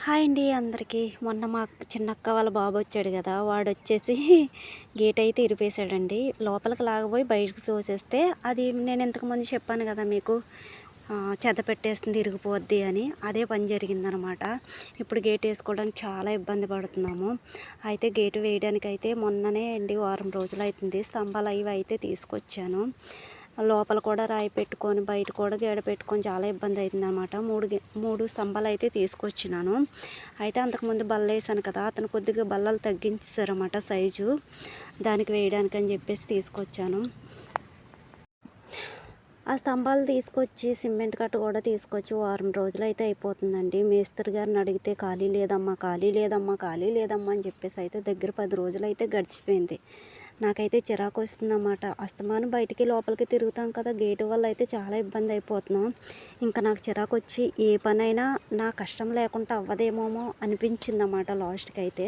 Hi అండి అందరికీ. మొన్న మా చిన్నక్క వాళ్ళ బాబు వచ్చాడు కదా, వాడొచ్చేసి గేట్ అయితే ఇరిపేశాడండి. లోపలికి లాగబోయి బయటకు తోసేస్తే అది నేను ఇంతకుముందు చెప్పాను కదా మీకు, చెత్త పెట్టేస్తుంది ఇరిగిపోద్ది అని. అదే పని జరిగిందనమాట. ఇప్పుడు గేట్ వేసుకోవడానికి చాలా ఇబ్బంది పడుతున్నాము. అయితే గేటు వేయడానికైతే మొన్ననే అండి వారం రోజులు అవుతుంది. స్తంభాలు అవి అయితే తీసుకొచ్చాను. లోపల కూడా రాయి పెట్టుకొని బయట కూడా గేడ పెట్టుకొని చాలా ఇబ్బంది అవుతుందన్నమాట. మూడు స్తంభాలు అయితే తీసుకొచ్చినాను. అయితే అంతకుముందు బల్ల వేసాను కదా, అతను కొద్దిగా బల్లలు తగ్గించారన్నమాట సైజు, దానికి వేయడానికి అని చెప్పేసి తీసుకొచ్చాను. ఆ స్తంభాలు తీసుకొచ్చి సిమెంట్ కట్ట కూడా తీసుకొచ్చి వారం రోజులు అయితే అయిపోతుందండి. మేస్త్రి గారిని అడిగితే ఖాళీ లేదమ్మా, ఖాళీ లేదమ్మా, ఖాళీ లేదమ్మా అని చెప్పేసి అయితే దగ్గర 10 రోజులు అయితే గడిచిపోయింది. నాకైతే చిరాకు వస్తుందన్నమాట. అస్తమానం బయటికి లోపలికి తిరుగుతాం కదా, గేటు వల్ల అయితే చాలా ఇబ్బంది అయిపోతున్నాం. ఇంకా నాకు చిరాకు వచ్చి ఏ పనైనా నా కష్టం లేకుండా అవ్వదేమో అనిపించిందన్నమాట లాస్ట్కి అయితే.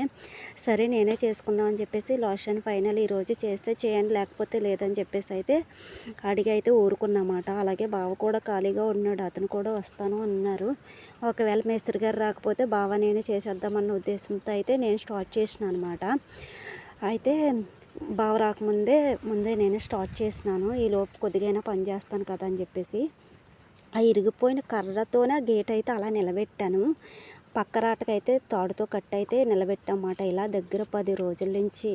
సరే నేనే చేసుకుందాం అని చెప్పేసి లాస్ట్ అండ్ ఫైనల్ ఈరోజు చేస్తే చేయండి, లేకపోతే లేదని చెప్పేసి అయితే అడిగి అయితే ఊరుకున్నమాట. అలాగే బావ కూడా ఖాళీగా ఉన్నాడు, అతను కూడా వస్తాను అన్నారు. ఒకవేళ మేస్త్రి గారు రాకపోతే బావ నేనే చేసేద్దామన్న ఉద్దేశంతో అయితే నేను స్టార్ట్ చేసిన అనమాట. అయితే బావ ముందే నేనే స్టార్ట్ చేసినాను. ఈలోపు కొద్దిగైనా పని చేస్తాను కదా అని చెప్పేసి ఆ ఇరిగిపోయిన కర్రతోనే గేట్ అయితే అలా నిలబెట్టాను. పక్క రాటకైతే తాడుతో కట్టయితే నిలబెట్టమాట. ఇలా దగ్గర 10 రోజుల నుంచి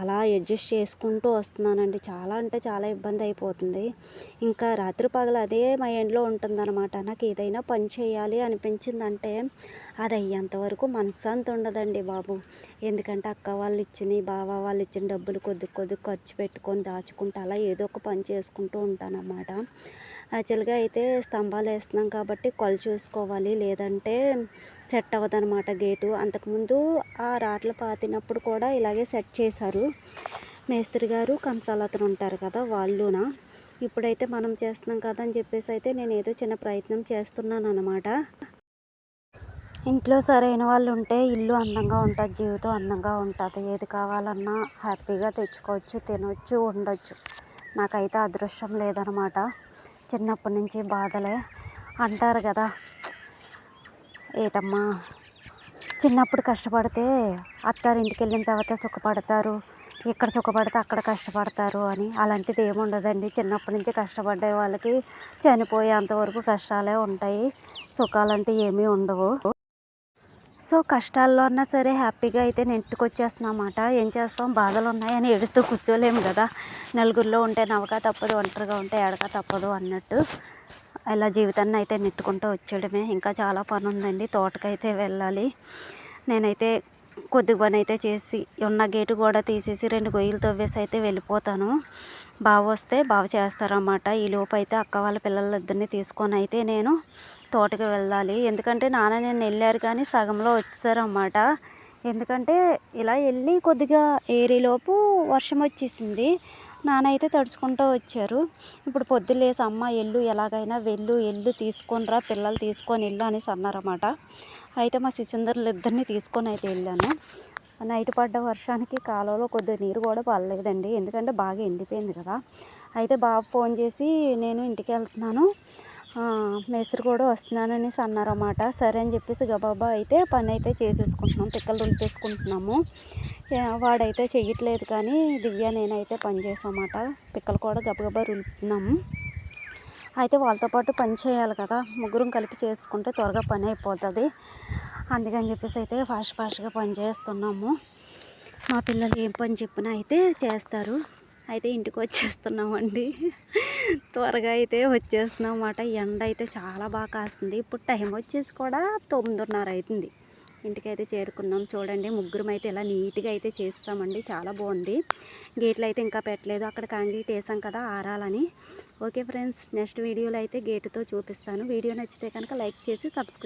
అలా అడ్జస్ట్ చేసుకుంటూ వస్తున్నానండి. చాలా అంటే చాలా ఇబ్బంది అయిపోతుంది. ఇంకా రాత్రి పగలు అదే మైండ్లో ఉంటుందన్నమాట. నాకు ఏదైనా పని చేయాలి అనిపించిందంటే అది అయ్యేంతవరకు మనశ్శాంతి ఉండదండి బాబు. ఎందుకంటే అక్క వాళ్ళు ఇచ్చినవి, బావ వాళ్ళు ఇచ్చిన డబ్బులు కొద్ది కొద్ది ఖర్చు పెట్టుకొని దాచుకుంటూ అలా ఏదో ఒక పని చేసుకుంటూ ఉంటానన్నమాట. యాక్చువల్గా అయితే స్తంభాలు వేస్తున్నాం కాబట్టి కొలు చూసుకోవాలి, లేదంటే సెట్ అవ్వదనమాట గేటు. అంతకుముందు ఆ రాట్లు పాతినప్పుడు కూడా ఇలాగే సెట్ చేశారు మేస్త్రి గారు, కంసాలతను ఉంటారు కదా వాళ్ళునా. ఇప్పుడైతే మనం చేస్తున్నాం కదా అని చెప్పేసి అయితే నేను ఏదో చిన్న ప్రయత్నం చేస్తున్నాను అనమాట. ఇంట్లో సరైన వాళ్ళు ఉంటే ఇల్లు అందంగా ఉంటుంది, జీవితం అందంగా ఉంటుంది. ఏది కావాలన్నా హ్యాపీగా తెచ్చుకోవచ్చు, తినవచ్చు, ఉండొచ్చు. నాకైతే అదృష్టం లేదనమాట. చిన్నప్పటి నుంచి బాధలే అంటారు కదా, ఏటమ్మా చిన్నప్పుడు కష్టపడితే అత్తారింటికి వెళ్ళిన తర్వాత సుఖపడతారు, ఇక్కడ సుఖపడితే అక్కడ కష్టపడతారు అని. అలాంటిది ఏముండదండి. చిన్నప్పటి నుంచి కష్టపడ్డే వాళ్ళకి చనిపోయేంతవరకు కష్టాలే ఉంటాయి, సుఖాలంటే ఏమీ ఉండవు. సో కష్టాల్లో అన్నా సరే హ్యాపీగా అయితే నెట్టుకొచ్చేస్తున్నామాట. ఏం చేస్తాం, బాధలు ఉన్నాయని ఏడుస్తూ కూర్చోలేము కదా. నలుగురిలో ఉంటే నవ్వక తప్పదు, ఒంటరిగా ఉంటే ఎడక తప్పదు అన్నట్టు ఇలా జీవితాన్ని అయితే నెట్టుకుంటూ వచ్చేయడమే. ఇంకా చాలా పని ఉందండి, తోటకైతే వెళ్ళాలి. నేనైతే కొద్ది పని అయితే చేసి ఉన్న గేటు కూడా తీసేసి 2 గొయ్యలు తవ్వేసి అయితే వెళ్ళిపోతాను. బావ వస్తే బావ చేస్తారన్నమాట. ఈలోపు అయితే అక్క వాళ్ళ పిల్లలిద్దరిని తీసుకొని అయితే నేను తోటకి వెళ్ళాలి. ఎందుకంటే నేను వెళ్ళారు కానీ సగంలో వచ్చేసారన్నమాట. ఎందుకంటే ఇలా వెళ్ళి కొద్దిగా ఏరేలోపు వర్షం వచ్చేసింది. నాన్న అయితే తడుచుకుంటూ వచ్చారు. ఇప్పుడు పొద్దున్న లేసి అమ్మ ఎల్లు, ఎలాగైనా ఎల్లు తీసుకొని రా, పిల్లలు తీసుకొని వెళ్ళు అనేసి అన్నారన్నమాట. అయితే మా సిసిందర్లు ఇద్దరిని తీసుకొని అయితే వెళ్ళాను. నైట్ పడ్డ వర్షానికి కాలువలో కొద్దిగా నీరు కూడా పడలేదండి, ఎందుకంటే బాగా ఎండిపోయింది కదా. అయితే బాబు ఫోన్ చేసి నేను ఇంటికి వెళ్తున్నాను, మేస్త్రి కూడా వస్తున్నాననేసి అన్నారన్నమాట. సరే అని చెప్పేసి గబాబా అయితే పని అయితే చేసేసుకుంటున్నాం, పిక్కలు రుంపేసుకుంటున్నాము. వాడైతే చెయ్యట్లేదు కానీ దివ్య నేనైతే పని చేసామన్నమాట. పిక్కలు కూడా గబగబా రుంపుతున్నాము. అయితే వాళ్ళతో పాటు పని చేయాలి కదా, ముగ్గురం కలిపి చేసుకుంటే త్వరగా పని అయిపోతుంది. అందుకని చెప్పేసి అయితే ఫాస్ట్గా పని చేస్తున్నాము. మా పిల్లలు ఏం పని చెప్పినా అయితే చేస్తారు. అయితే ఇంటికి వచ్చేస్తున్నామండి, త్వరగా అయితే వచ్చేస్తున్నాం అన్నమాట. ఎండ అయితే చాలా బాగా కాస్తుంది. ఇప్పుడు టైం వచ్చేసి కూడా 9:30 అవుతుంది. ఇంటికైతే చేరుకున్నాం. చూడండి ముగ్గురం అయితే ఇలా నీట్గా అయితే చేస్తామండి, చాలా బాగుంది. గేట్లు అయితే ఇంకా పెట్టలేదు, అక్కడ కాంక్రీట్ వేసాం కదా ఆరాలని. ఓకే ఫ్రెండ్స్, నెక్స్ట్ వీడియోలో అయితే గేటుతో చూపిస్తాను. వీడియో నచ్చితే కనుక లైక్ చేసి సబ్స్క్రైబ్